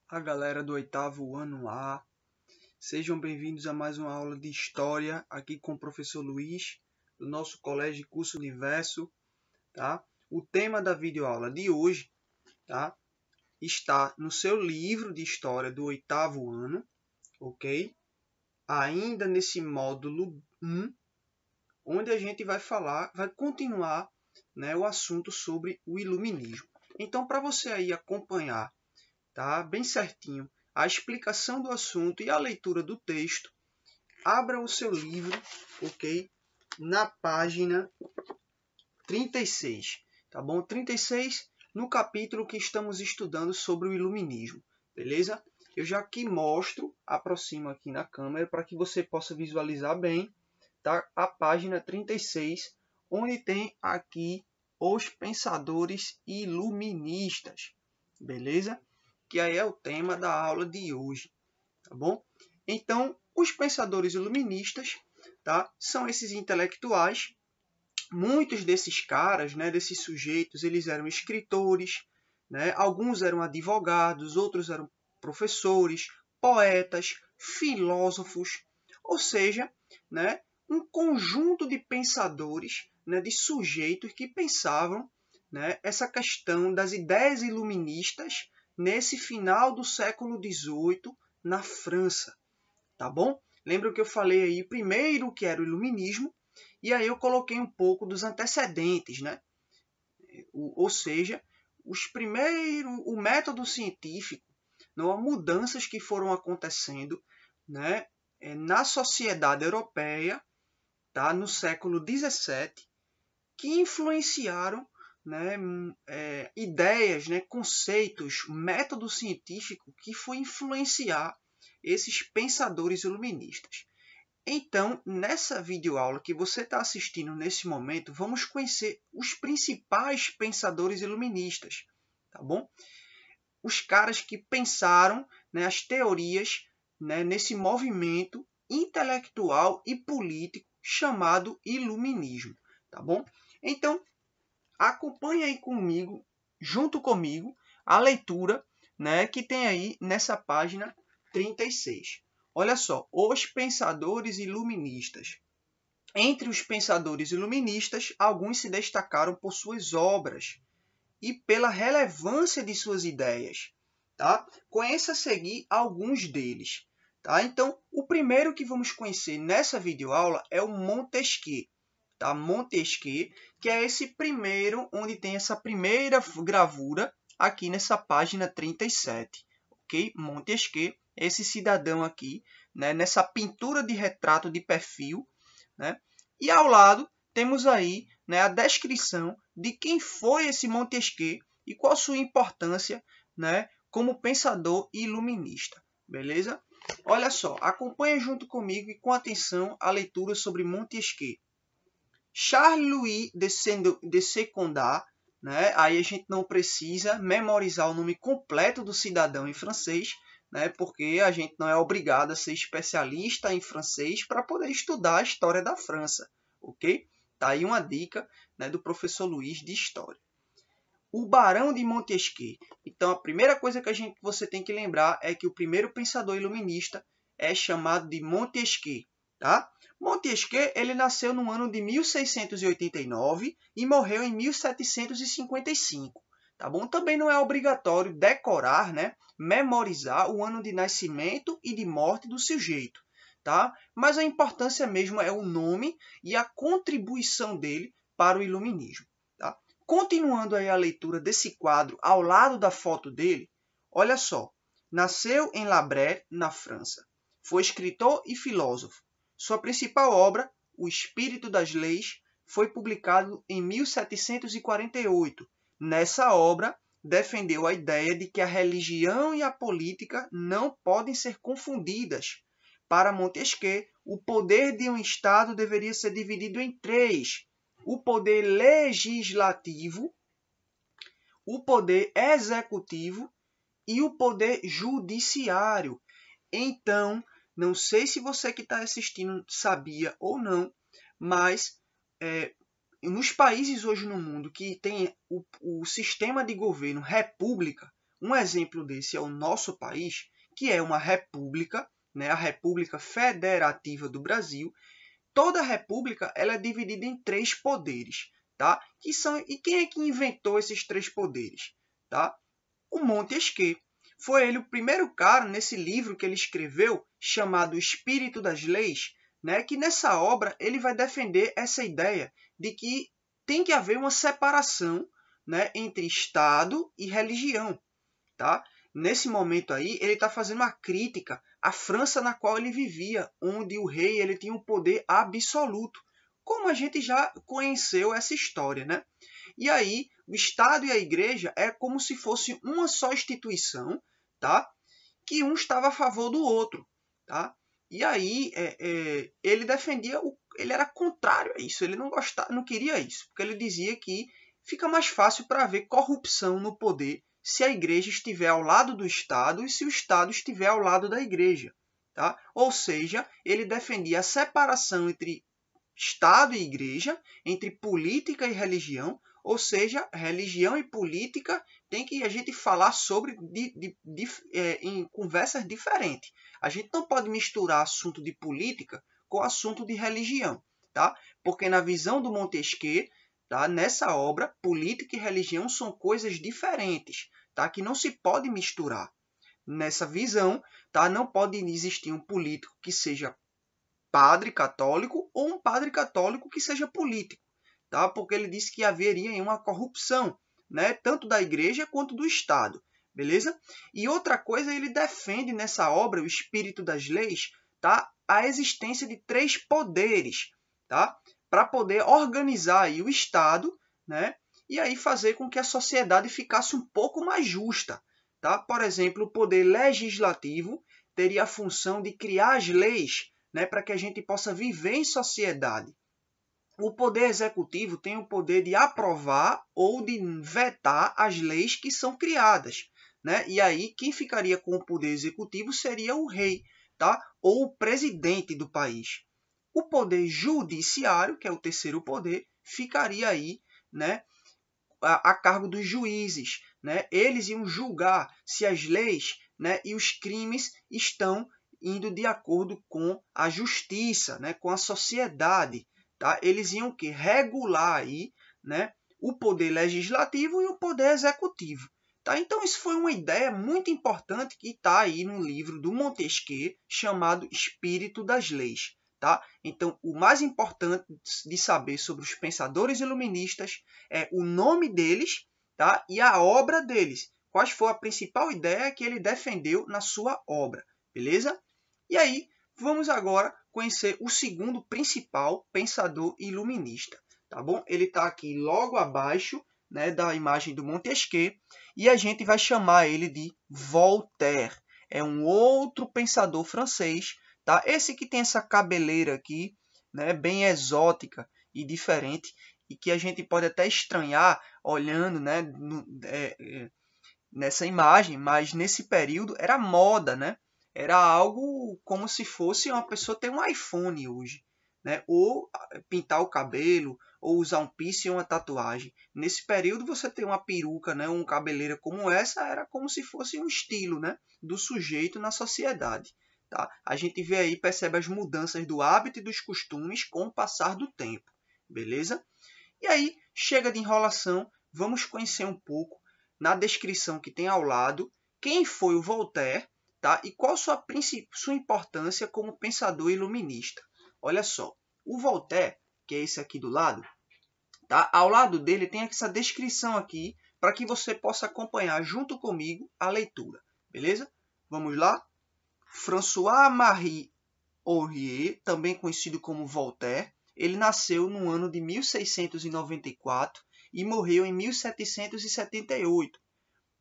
A galera do oitavo ano A, sejam bem-vindos a mais uma aula de História aqui com o professor Luiz, do nosso Colégio Curso Universo, tá? O tema da videoaula de hoje, tá? Está no seu livro de História do oitavo ano, ok? Ainda nesse módulo 1, onde a gente vai continuar, né, o assunto sobre o Iluminismo. Então, para você aí acompanhar, tá, bem certinho, a explicação do assunto e a leitura do texto, abra o seu livro, ok? Na página 36, tá bom? 36, no capítulo que estamos estudando sobre o Iluminismo, beleza? Eu já aqui mostro, aproximo aqui na câmera para que você possa visualizar bem, tá? A página 36, onde tem aqui os pensadores iluministas, beleza? Que aí é o tema da aula de hoje, tá bom? Então, os pensadores iluministas, tá? São esses intelectuais. Muitos desses caras, né, desses sujeitos, eles eram escritores, né? Alguns eram advogados, outros eram professores, poetas, filósofos, ou seja, né, um conjunto de pensadores, né, de sujeitos que pensavam, né, essa questão das ideias iluministas nesse final do século XVIII na França, tá bom? Lembra que eu falei aí primeiro que era o iluminismo, e aí eu coloquei um pouco dos antecedentes, né? Ou seja, o método científico, não, há mudanças que foram acontecendo, né, na sociedade europeia, tá, no século XVII, que influenciaram, né, ideias, né, conceitos, método científico que foi influenciar esses pensadores iluministas. Então, nessa videoaula que você está assistindo nesse momento, vamos conhecer os principais pensadores iluministas, tá bom? Os caras que pensaram, né, as teorias, né, nesse movimento intelectual e político chamado iluminismo, tá bom? Então, acompanhe aí comigo, junto comigo, a leitura, né, que tem aí nessa página 36. Olha só, os pensadores iluministas. Entre os pensadores iluministas, alguns se destacaram por suas obras e pela relevância de suas ideias. Tá? Conheça a seguir alguns deles. Tá? Então, o primeiro que vamos conhecer nessa videoaula é o Montesquieu. Tá? Montesquieu, que é esse primeiro, onde tem essa primeira gravura aqui nessa página 37. Ok? Montesquieu, esse cidadão aqui, né? Nessa pintura de retrato de perfil, né? E ao lado temos aí, né, a descrição de quem foi esse Montesquieu e qual a sua importância, né, como pensador iluminista. Beleza? Olha só, acompanhe junto comigo e com atenção a leitura sobre Montesquieu. Charles-Louis de Secondat, né? Aí a gente não precisa memorizar o nome completo do cidadão em francês, né? Porque a gente não é obrigado a ser especialista em francês para poder estudar a história da França, ok? Tá aí uma dica, né, do professor Luiz de História. O Barão de Montesquieu. Então, a primeira coisa que você tem que lembrar é que o primeiro pensador iluminista é chamado de Montesquieu. Tá? Montesquieu ele nasceu no ano de 1689 e morreu em 1755. Tá bom? Também não é obrigatório decorar, né, memorizar o ano de nascimento e de morte do sujeito. Tá? Mas a importância mesmo é o nome e a contribuição dele para o iluminismo. Tá? Continuando aí a leitura desse quadro ao lado da foto dele, olha só. Nasceu em La Bresse, na França. Foi escritor e filósofo. Sua principal obra, O Espírito das Leis, foi publicado em 1748. Nessa obra, defendeu a ideia de que a religião e a política não podem ser confundidas. Para Montesquieu, o poder de um Estado deveria ser dividido em três: o poder legislativo, o poder executivo e o poder judiciário. Então, não sei se você que está assistindo sabia ou não, mas nos países hoje no mundo que tem o sistema de governo república, Um exemplo desse é o nosso país, que é uma república, né, a República Federativa do Brasil. Toda república ela é dividida em 3 poderes, tá? E quem é que inventou esses 3 poderes? Tá? O Montesquieu. Foi ele o primeiro cara nesse livro que ele escreveu, chamado O Espírito das Leis, né, que nessa obra ele vai defender essa ideia de que tem que haver uma separação, né, entre Estado e religião. Tá? Nesse momento aí, ele está fazendo uma crítica à França na qual ele vivia, onde o rei ele tinha um poder absoluto, como a gente já conheceu essa história, né? E aí, o Estado e a Igreja é como se fosse uma só instituição, tá? Que um estava a favor do outro, tá? E aí, ele defendia, ele era contrário a isso, ele não gostava, não queria isso, porque ele dizia que fica mais fácil para haver corrupção no poder se a Igreja estiver ao lado do Estado e se o Estado estiver ao lado da Igreja, tá? Ou seja, ele defendia a separação entre Estado e Igreja, entre política e religião, ou seja, religião e política tem que a gente falar sobre em conversas diferentes. A gente não pode misturar assunto de política com assunto de religião, tá? Porque na visão do Montesquieu, tá? Nessa obra, política e religião são coisas diferentes, tá? Que não se pode misturar. Nessa visão, tá? Não pode existir um político que seja padre católico ou um padre católico que seja político, tá? Porque ele disse que haveria uma corrupção, né? Tanto da igreja quanto do Estado, beleza? E outra coisa, ele defende nessa obra, O Espírito das Leis, tá? A existência de 3 poderes, tá? Para poder organizar aí o Estado, né? E aí fazer com que a sociedade ficasse um pouco mais justa, tá? Por exemplo, o poder legislativo teria a função de criar as leis, né, para que a gente possa viver em sociedade. O poder executivo tem o poder de aprovar ou de vetar as leis que são criadas, né? E aí quem ficaria com o poder executivo seria o rei, tá? Ou o presidente do país. O poder judiciário, que é o terceiro poder, ficaria aí, né, a cargo dos juízes, né? Eles iam julgar se as leis, né, e os crimes estão indo de acordo com a justiça, né, com a sociedade, tá? Eles iam que regular aí, né, o poder legislativo e o poder executivo, tá? Então isso foi uma ideia muito importante que está aí no livro do Montesquieu chamado Espírito das Leis, tá? Então o mais importante de saber sobre os pensadores iluministas é o nome deles, tá? E a obra deles. Qual foi a principal ideia que ele defendeu na sua obra, beleza? E aí, vamos agora conhecer o segundo principal pensador iluminista, tá bom? Ele está aqui logo abaixo, né, da imagem do Montesquieu, e a gente vai chamar ele de Voltaire. É um outro pensador francês, tá? Esse que tem essa cabeleira aqui, né, bem exótica e diferente, e que a gente pode até estranhar olhando, né, nessa imagem, mas nesse período era moda, né? Era algo como se fosse uma pessoa ter um iPhone hoje, né? Ou pintar o cabelo, ou usar um piercing ou uma tatuagem. Nesse período você ter uma peruca, né, uma cabeleira como essa era como se fosse um estilo, né, do sujeito na sociedade, tá? A gente vê aí, percebe as mudanças do hábito e dos costumes com o passar do tempo, beleza? E aí, chega de enrolação, vamos conhecer um pouco na descrição que tem ao lado quem foi o Voltaire, tá? E qual sua importância como pensador iluminista. Olha só, o Voltaire, que é esse aqui do lado, tá? Ao lado dele tem essa descrição aqui para que você possa acompanhar junto comigo a leitura, beleza? Vamos lá? François-Marie Aurier, também conhecido como Voltaire, ele nasceu no ano de 1694 e morreu em 1778.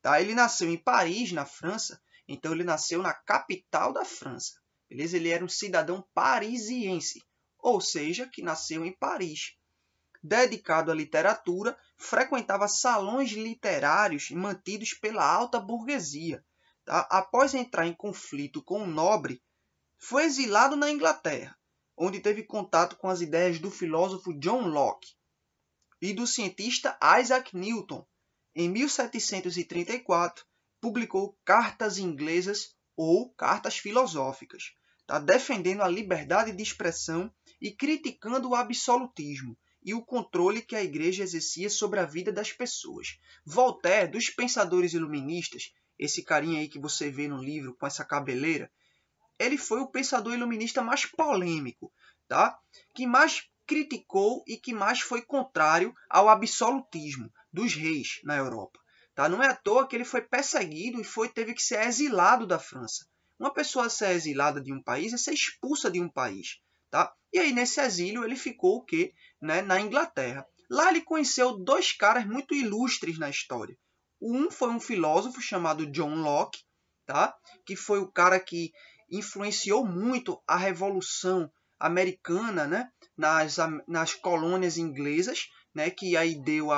Tá? Ele nasceu em Paris, na França, então ele nasceu na capital da França. Beleza? Ele era um cidadão parisiense, ou seja, que nasceu em Paris. Dedicado à literatura, frequentava salões literários mantidos pela alta burguesia. Tá? Após entrar em conflito com o nobre, foi exilado na Inglaterra, onde teve contato com as ideias do filósofo John Locke e do cientista Isaac Newton. Em 1734, publicou cartas inglesas ou cartas filosóficas, tá? Defendendo a liberdade de expressão e criticando o absolutismo e o controle que a Igreja exercia sobre a vida das pessoas. Voltaire, dos pensadores iluministas, esse carinha aí que você vê no livro com essa cabeleira, ele foi o pensador iluminista mais polêmico, tá? Que mais criticou e que mais foi contrário ao absolutismo dos reis na Europa. Tá? Não é à toa que ele foi perseguido e teve que ser exilado da França. Uma pessoa ser exilada de um país é ser expulsa de um país. Tá? E aí, nesse exílio, ele ficou o quê? Né? Na Inglaterra. Lá ele conheceu dois caras muito ilustres na história. Um foi um filósofo chamado John Locke, tá? Que foi o cara que influenciou muito a Revolução Americana, né? nas colônias inglesas, né? Que aí deu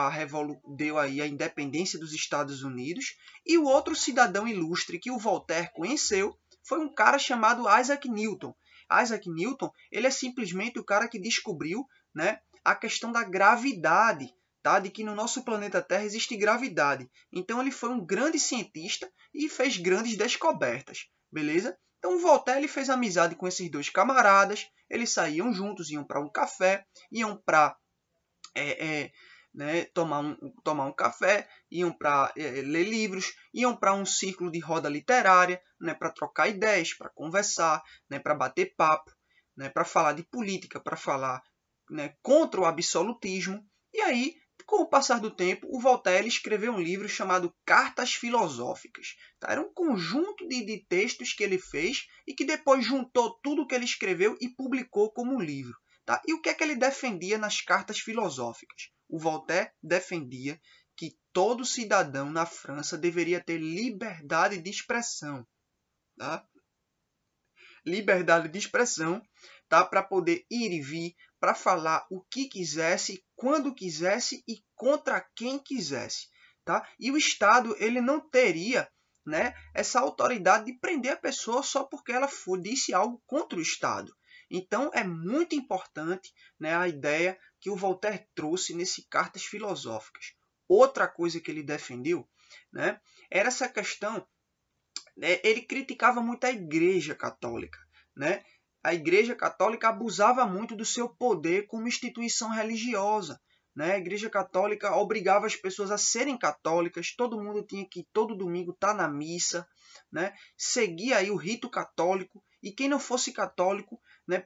aí a independência dos Estados Unidos. E o outro cidadão ilustre que o Voltaire conheceu foi um cara chamado Isaac Newton. Isaac Newton, ele é simplesmente o cara que descobriu, né, a questão da gravidade, tá? De que no nosso planeta Terra existe gravidade. Então ele foi um grande cientista e fez grandes descobertas, beleza? Então o Voltaire ele fez amizade com esses dois camaradas, eles saíam juntos, iam para um café, iam para né, tomar um café, iam para ler livros, iam para um círculo de roda literária, né, para trocar ideias, para conversar, né, para bater papo, né, para falar de política, para falar, né, contra o absolutismo. E aí, com o passar do tempo, o Voltaire escreveu um livro chamado Cartas Filosóficas. Tá? Era um conjunto de textos que ele fez e que depois juntou tudo que ele escreveu e publicou como um livro. Tá? E o que é que ele defendia nas cartas filosóficas? O Voltaire defendia que todo cidadão na França deveria ter liberdade de expressão. Tá? Liberdade de expressão, tá? Para poder ir e vir, para falar o que quisesse, quando quisesse e contra quem quisesse. Tá? E o Estado ele não teria, né, essa autoridade de prender a pessoa só porque ela disse algo contra o Estado. Então é muito importante, né, a ideia que o Voltaire trouxe nesse Cartas Filosóficas. Outra coisa que ele defendeu, né, era essa questão, né, ele criticava muito a Igreja Católica. Né? A Igreja Católica abusava muito do seu poder como instituição religiosa. Né? A Igreja Católica obrigava as pessoas a serem católicas, todo mundo tinha que todo domingo estar na missa, né? Seguir aí o rito católico, e quem não fosse católico, né,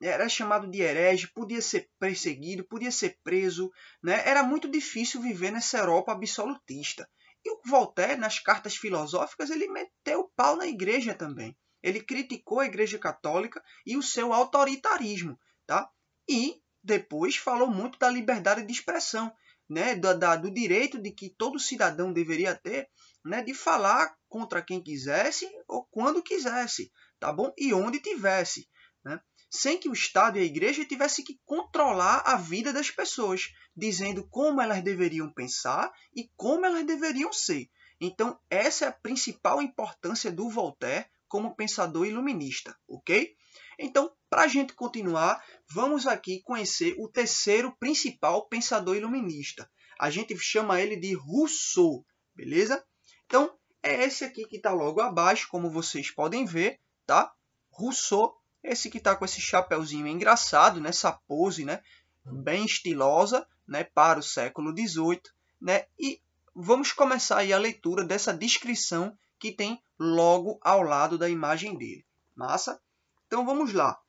era chamado de herege, podia ser perseguido, podia ser preso. Né? Era muito difícil viver nessa Europa absolutista. E o Voltaire, nas cartas filosóficas, ele meteu o pau na igreja também. Ele criticou a Igreja Católica e o seu autoritarismo. Tá? E depois falou muito da liberdade de expressão, né? do direito de que todo cidadão deveria ter, né? De falar contra quem quisesse ou quando quisesse, tá bom? E onde tivesse. Né? Sem que o Estado e a Igreja tivessem que controlar a vida das pessoas, dizendo como elas deveriam pensar e como elas deveriam ser. Então, essa é a principal importância do Voltaire como pensador iluminista, ok? Então, para a gente continuar, vamos aqui conhecer o terceiro principal pensador iluminista. A gente chama ele de Rousseau, beleza? Então, é esse aqui que está logo abaixo, como vocês podem ver, tá? Rousseau, esse que está com esse chapéuzinho engraçado, nessa pose, né? Bem estilosa, né? Para o século XVIII, né? E vamos começar aí a leitura dessa descrição que tem logo ao lado da imagem dele. Massa? Então vamos lá.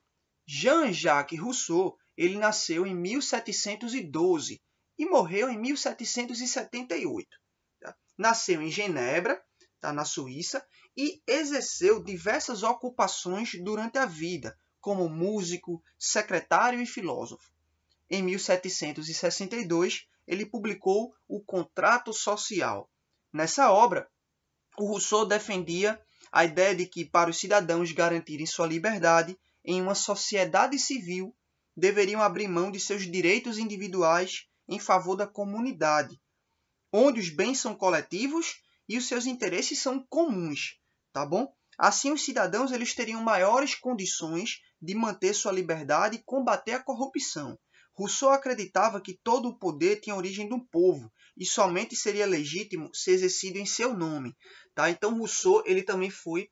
Jean-Jacques Rousseau, ele nasceu em 1712 e morreu em 1778. Tá? Nasceu em Genebra, tá, na Suíça, e exerceu diversas ocupações durante a vida, como músico, secretário e filósofo. Em 1762, ele publicou O Contrato Social. Nessa obra, o Rousseau defendia a ideia de que, para os cidadãos garantirem sua liberdade em uma sociedade civil, deveriam abrir mão de seus direitos individuais em favor da comunidade, onde os bens são coletivos e os seus interesses são comuns, tá bom? Assim, os cidadãos eles teriam maiores condições de manter sua liberdade e combater a corrupção. Rousseau acreditava que todo o poder tinha origem do povo e somente seria legítimo se exercido em seu nome. Tá? Então Rousseau ele também foi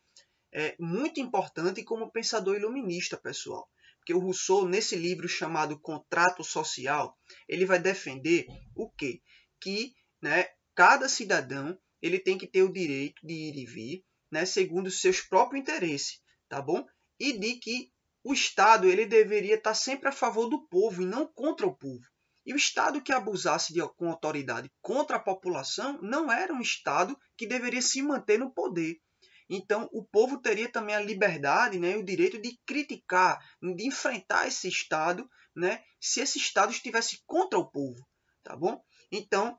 muito importante como pensador iluminista, pessoal. Porque o Rousseau, nesse livro chamado Contrato Social, ele vai defender o quê? Que, né, cada cidadão ele tem que ter o direito de ir e vir, né, segundo os seus próprios interesses, tá bom? E de que o Estado ele deveria estar sempre a favor do povo e não contra o povo. E o Estado que abusasse com autoridade contra a população não era um Estado que deveria se manter no poder. Então, o povo teria também a liberdade, né, e o direito de criticar, de enfrentar esse Estado, né, se esse Estado estivesse contra o povo, tá bom? Então,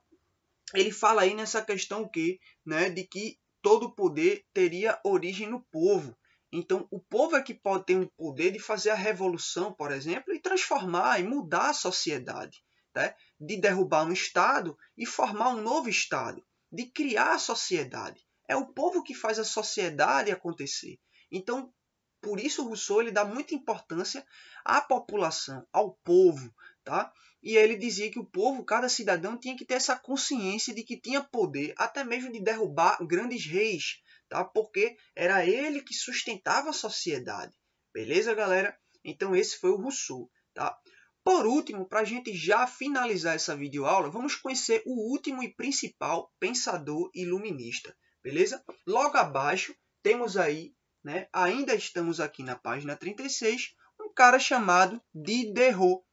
ele fala aí nessa questão que, né, de que todo o poder teria origem no povo. Então, o povo é que pode ter um poder de fazer a revolução, por exemplo, e transformar e mudar a sociedade, né? De derrubar um Estado e formar um novo Estado, de criar a sociedade. É o povo que faz a sociedade acontecer. Então, por isso Rousseau ele dá muita importância à população, ao povo, tá? E ele dizia que o povo, cada cidadão, tinha que ter essa consciência de que tinha poder, até mesmo de derrubar grandes reis, tá? Porque era ele que sustentava a sociedade. Beleza, galera? Então esse foi o Rousseau, tá? Por último, para a gente já finalizar essa videoaula, vamos conhecer o último e principal pensador iluminista, beleza? Logo abaixo temos aí, né, ainda estamos aqui na página 36, um cara chamado Diderot,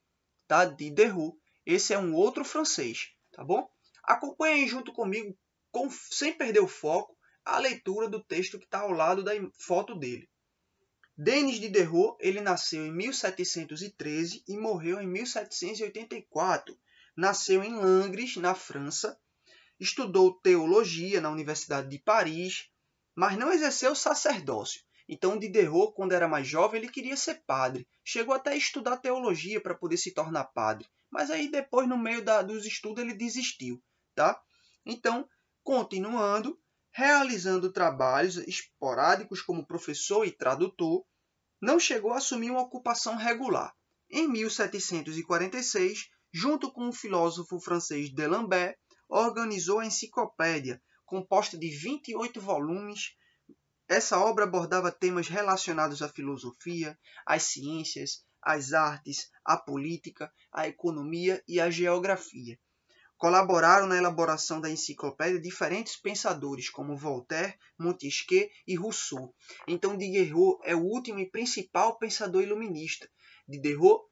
tá? Diderot. Esse é um outro francês, tá bom? Acompanhe junto comigo, sem perder o foco, a leitura do texto que está ao lado da foto dele. Denis Diderot, ele nasceu em 1713 e morreu em 1784. Nasceu em Langres, na França. Estudou teologia na Universidade de Paris, mas não exerceu sacerdócio. Então Diderot, quando era mais jovem, ele queria ser padre. Chegou até a estudar teologia para poder se tornar padre. Mas aí depois, no meio dos estudos, ele desistiu. Tá? Então, continuando, realizando trabalhos esporádicos como professor e tradutor, não chegou a assumir uma ocupação regular. Em 1746, junto com o filósofo francês D'Alembert, organizou a enciclopédia, composta de 28 volumes. Essa obra abordava temas relacionados à filosofia, às ciências, às artes, à política, à economia e à geografia. Colaboraram na elaboração da enciclopédia diferentes pensadores, como Voltaire, Montesquieu e Rousseau. Então, Diderot é o último e principal pensador iluminista. Diderot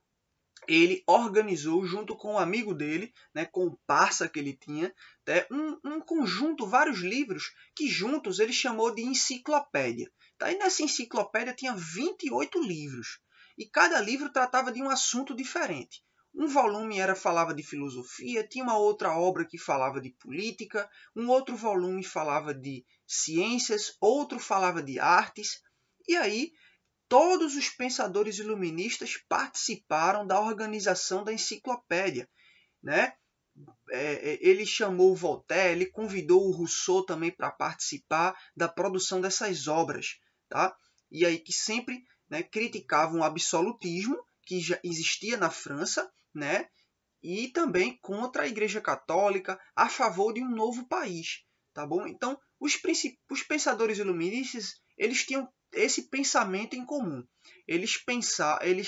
ele organizou junto com um amigo dele, né, com o parça que ele tinha, né, um conjunto, vários livros que juntos ele chamou de enciclopédia. Tá? E nessa enciclopédia tinha 28 livros e cada livro tratava de um assunto diferente. Um volume falava de filosofia, tinha uma outra obra que falava de política, um outro volume falava de ciências, outro falava de artes, e aí todos os pensadores iluministas participaram da organização da enciclopédia, né? Ele chamou Voltaire, ele convidou o Rousseau também para participar da produção dessas obras, tá? E aí que sempre, né, criticavam o absolutismo que já existia na França, né? E também contra a Igreja Católica, a favor de um novo país, tá bom? Então, os pensadores iluministas, eles tinham esse pensamento em comum. Eles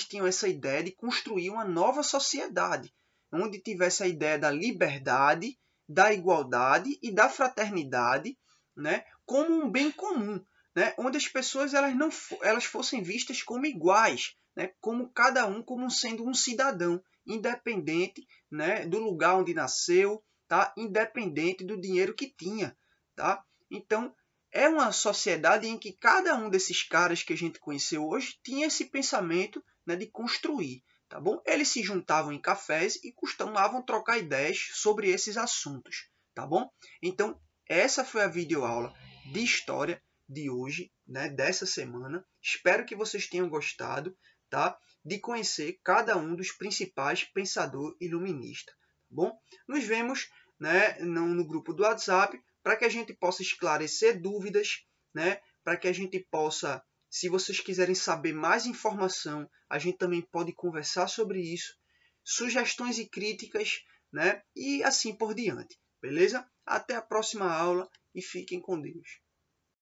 tinham essa ideia de construir uma nova sociedade, onde tivesse a ideia da liberdade, da igualdade e da fraternidade, né, como um bem comum, né, onde as pessoas elas fossem vistas como iguais, né, como cada um como sendo um cidadão, independente, né, do lugar onde nasceu, tá, independente do dinheiro que tinha, tá? Então, é uma sociedade em que cada um desses caras que a gente conheceu hoje tinha esse pensamento, né, de construir, tá bom? Eles se juntavam em cafés e costumavam trocar ideias sobre esses assuntos, tá bom? Então, essa foi a videoaula de história de hoje, né, dessa semana. Espero que vocês tenham gostado, tá? De conhecer cada um dos principais pensadores iluministas, tá bom? Nos vemos, né, no grupo do WhatsApp, para que a gente possa esclarecer dúvidas, né? Para que a gente possa, se vocês quiserem saber mais informação, a gente também pode conversar sobre isso. sugestões e críticas, né? E assim por diante, beleza? Até a próxima aula e fiquem com Deus.